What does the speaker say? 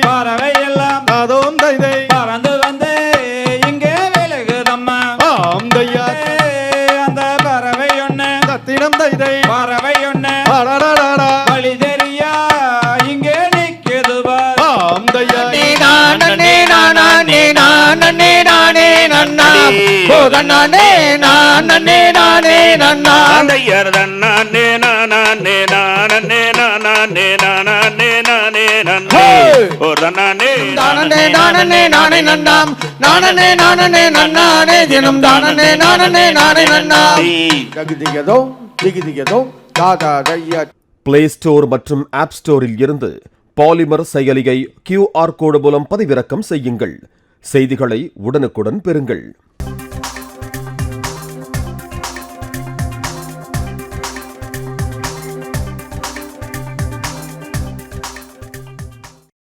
பறவை எல்லாம் தாதோம் தைதை பறந்து வந்து இங்கே விலகுதம்மா தையா அந்த பறவை ஒண்ணு தத்திடம் தைதை பறவை ஒண்ணு அடடடடா வழி தெரியா இங்கே நிக்குது தையா நானே நானே நானே நானே நன்னா போதனானே நானே நானே நன்னா தையர் தன்னானே நானே நானே நானே நானே நானே நன்னே ஓதனானே நானே நானே நானே நன்னாம் நானே நானே நன்னானே தினம் தானே நானே நானே நன்னா தகுதிகதோ திகிதிகதோ தாதா தையா. பிளே ஸ்டோர் மற்றும் ஆப் ஸ்டோரில் இருந்து பாலிமர் செயலியை QR கோடு மூலம் பதிவிறக்கம் செய்யுங்கள். செய்திகளை உடனுக்குடன் பெறுங்கள்.